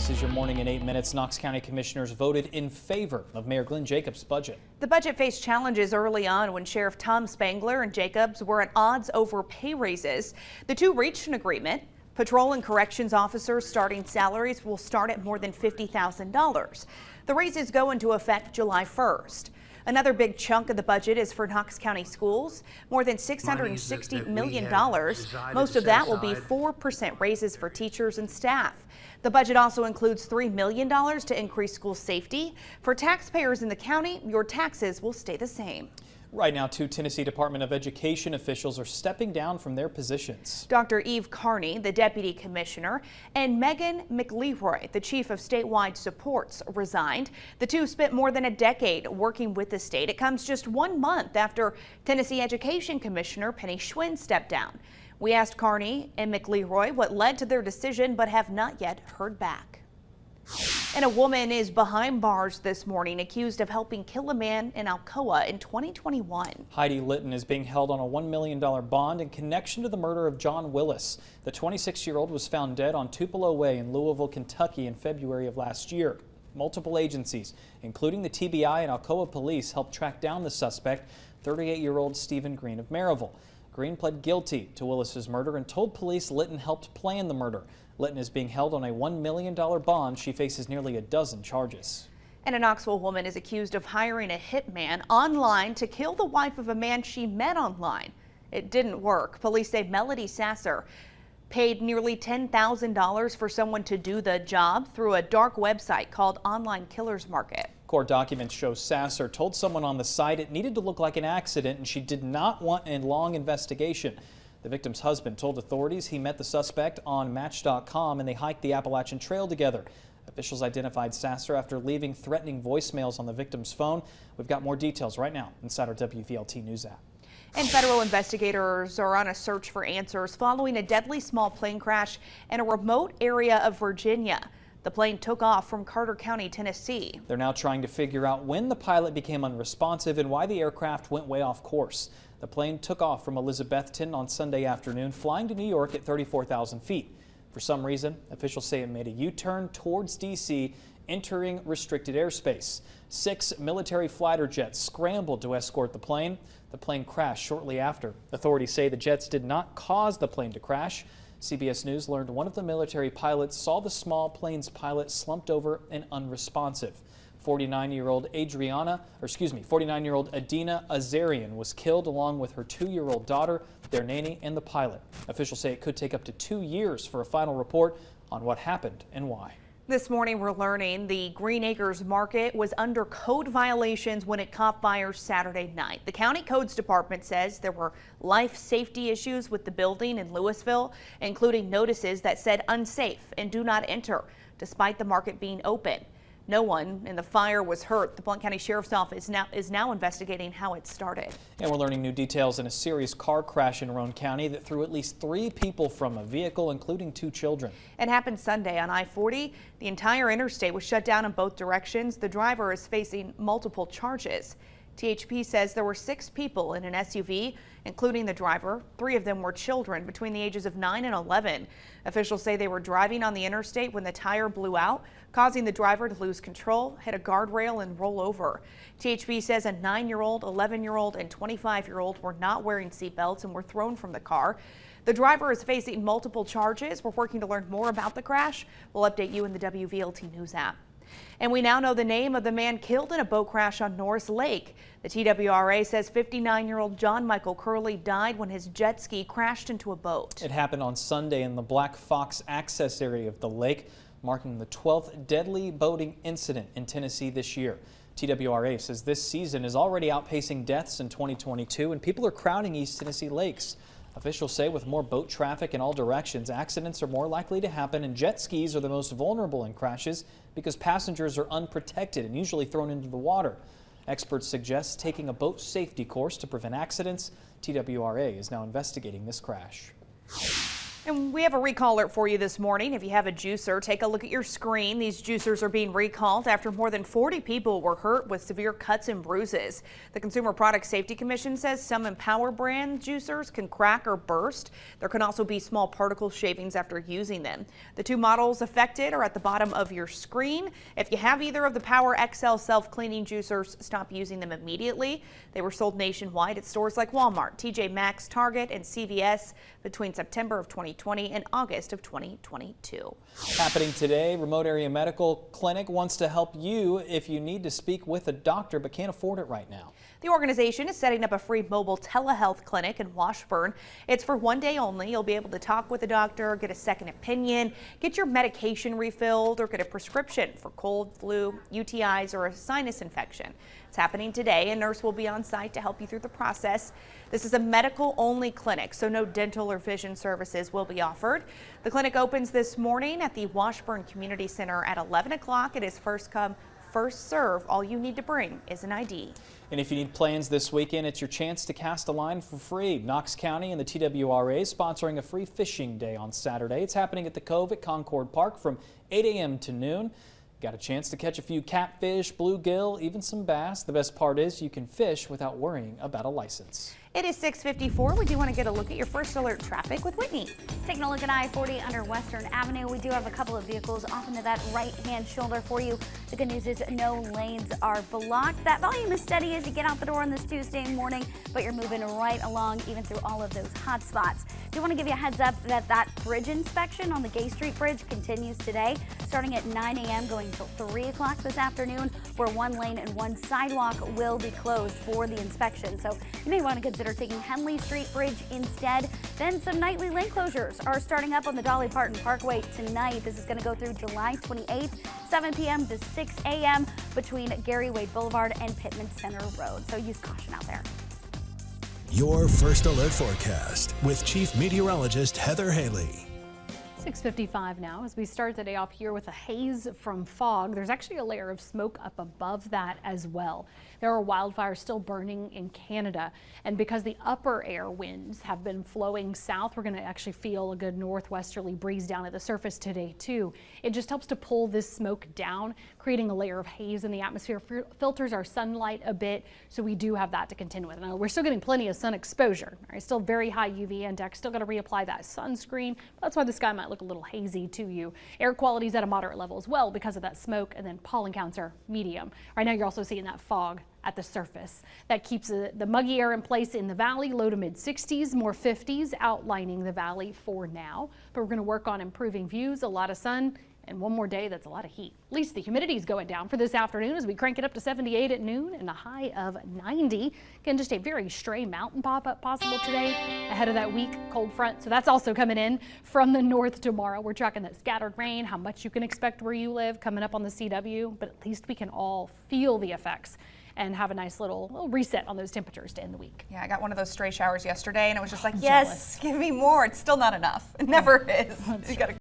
This is your morning in 8 minutes. Knox County commissioners voted in favor of Mayor Glenn Jacobs' budget. The budget faced challenges early on when Sheriff Tom Spangler and Jacobs were at odds over pay raises. The two reached an agreement. Patrol and corrections officers' starting salaries will start at more than $50,000. The raises go into effect July 1st. Another big chunk of the budget is for Knox County schools, more than $660 million. Most of that will be 4% raises for teachers and staff. The budget also includes $3 million to increase school safety. For taxpayers in the county, your taxes will stay the same. Right now, two Tennessee Department of Education officials are stepping down from their positions. Dr. Eve Carney, the deputy commissioner, and Megan McLeroy, the chief of statewide supports, resigned. The two spent more than a decade working with the state. It comes just 1 month after Tennessee Education Commissioner Penny Schwinn stepped down. We asked Carney and McLeroy what led to their decision, but have not yet heard back. And a woman is behind bars this morning accused of helping kill a man in Alcoa in 2021. Heidi Litton is being held on a $1 million bond in connection to the murder of John Willis. The 26-year-old was found dead on Tupelo Way in Louisville, Kentucky in February of last year. Multiple agencies, including the TBI and Alcoa police, helped track down the suspect, 38-year-old Stephen Green of Maryville. Green pled guilty to Willis's murder and told police Litton helped plan the murder. Litton is being held on a $1 million bond. She faces nearly a dozen charges. And a Knoxville woman is accused of hiring a hitman online to kill the wife of a man she met online. It didn't work. Police say Melody Sasser paid nearly $10,000 for someone to do the job through a dark website called Online Killers Market. Court documents show Sasser told someone on the site it needed to look like an accident and she did not want a long investigation. The victim's husband told authorities he met the suspect on Match.com and they hiked the Appalachian Trail together. Officials identified Sasser after leaving threatening voicemails on the victim's phone. We've got more details right now inside our WVLT News app. And federal investigators are on a search for answers following a deadly small plane crash in a remote area of Virginia. The plane took off from Carter County, Tennessee. They're now trying to figure out when the pilot became unresponsive and why the aircraft went way off course. The plane took off from Elizabethton on Sunday afternoon, flying to New York at 34,000 feet. For some reason, officials say it made a U-turn towards D.C., entering restricted airspace. 6 military fighter jets scrambled to escort the plane. The plane crashed shortly after. Authorities say the jets did not cause the plane to crash. CBS News learned one of the military pilots saw the small plane's pilot slumped over and unresponsive. 49-year-old Adina Azarian was killed along with her 2-year-old daughter, their nanny, and the pilot. Officials say it could take up to 2 years for a final report on what happened and why. This morning, we're learning the Green Acres Market was under code violations when it caught fire Saturday night. The county codes department says there were life safety issues with the building in Louisville, including notices that said unsafe and do not enter, despite the market being open. No one in the fire was hurt. The Blount County Sheriff's Office is now investigating how it started. And we're learning new details in a serious car crash in Roane County that threw at least 3 people from a vehicle, including 2 children. It happened Sunday on I-40. The entire interstate was shut down in both directions. The driver is facing multiple charges. THP says there were 6 people in an SUV, including the driver. 3 of them were children between the ages of 9 and 11. Officials say they were driving on the interstate when the tire blew out, causing the driver to lose control, hit a guardrail, and roll over. THP says a 9-year-old, 11-year-old, and 25-year-old were not wearing seatbelts and were thrown from the car. The driver is facing multiple charges. We're working to learn more about the crash. We'll update you in the WVLT News app. And we now know the name of the man killed in a boat crash on Norris Lake. The TWRA says 59-year-old John Michael Curley died when his jet ski crashed into a boat. It happened on Sunday in the Black Fox access area of the lake, marking the 12th deadly boating incident in Tennessee this year. TWRA says this season is already outpacing deaths in 2022, and people are crowding East Tennessee lakes. Officials say with more boat traffic in all directions, accidents are more likely to happen, and jet skis are the most vulnerable in crashes because passengers are unprotected and usually thrown into the water. Experts suggest taking a boat safety course to prevent accidents. TWRA is now investigating this crash. And we have a recall alert for you this morning. If you have a juicer, take a look at your screen. These juicers are being recalled after more than 40 people were hurt with severe cuts and bruises. The Consumer Product Safety Commission says some Empower brand juicers can crack or burst. There can also be small particle shavings after using them. The two models affected are at the bottom of your screen. If you have either of the Power XL self-cleaning juicers, stop using them immediately. They were sold nationwide at stores like Walmart, TJ Maxx, Target, and CVS between September of 2020 and August of 2022. Happening today, Remote Area Medical Clinic wants to help you if you need to speak with a doctor but can't afford it right now. The organization is setting up a free mobile telehealth clinic in Washburn. It's for one day only. You'll be able to talk with a doctor, get a second opinion, get your medication refilled, or get a prescription for cold, flu, UTIs, or a sinus infection. It's happening today. A nurse will be on site to help you through the process. This is a medical-only clinic, so no dental or vision services will be offered. The clinic opens this morning at the Washburn Community Center at 11 o'clock. It is first come, first serve. All you need to bring is an ID. And if you need plans this weekend, it's your chance to cast a line for free. Knox County and the TWRA is sponsoring a free fishing day on Saturday. It's happening at the Cove at Concord Park from 8 a.m. to noon. Got a chance to catch a few catfish, bluegill, even some bass. The best part is you can fish without worrying about a license. It is 6:54. We do want to get a look at your first alert traffic with Whitney. Taking a look at I-40 under Western Avenue. We do have a couple of vehicles off into that right-hand shoulder for you. The good news is no lanes are blocked. That volume is steady as you get out the door on this Tuesday morning, but you're moving right along even through all of those hot spots. Do want to give you a heads up that that bridge inspection on the Gay Street Bridge continues today, starting at 9 a.m. going until 3 o'clock this afternoon, where one lane and one sidewalk will be closed for the inspection. So you may want to consider taking Henley Street Bridge instead. Then some nightly lane closures are starting up on the Dolly Parton Parkway tonight. This is going to go through July 28th, 7 p.m. to 6 a.m. between Gary Wade Boulevard and Pittman Center Road. So use caution out there. Your First Alert Forecast with Chief Meteorologist Heather Haley. 6:55 now as we start the day off here with a haze from fog. There's actually a layer of smoke up above that as well. There are wildfires still burning in Canada, and because the upper air winds have been flowing south, we're going to actually feel a good northwesterly breeze down at the surface today too. It just helps to pull this smoke down, creating a layer of haze in the atmosphere, filters our sunlight a bit, so we do have that to contend with. Now, we're still getting plenty of sun exposure. All right, still very high UV index, still got to reapply that sunscreen. That's why the sky might look a little hazy to you. Air quality is at a moderate level as well because of that smoke, and then pollen counts are medium. Right now you're also seeing that fog at the surface. That keeps the muggy air in place in the valley, low to mid 60s, more 50s outlining the valley for now. But we're going to work on improving views, a lot of sun, and one more day that's a lot of heat. At least the humidity is going down for this afternoon as we crank it up to 78 at noon and a high of 90. Again, just a very stray mountain pop-up possible today ahead of that weak cold front. So that's also coming in from the north tomorrow. We're tracking that scattered rain, how much you can expect where you live coming up on the CW, but at least we can all feel the effects and have a nice little reset on those temperatures to end the week. Yeah, I got one of those stray showers yesterday and it was just like, I'm yes, jealous. give me more. It's still not enough. It never is. You gotta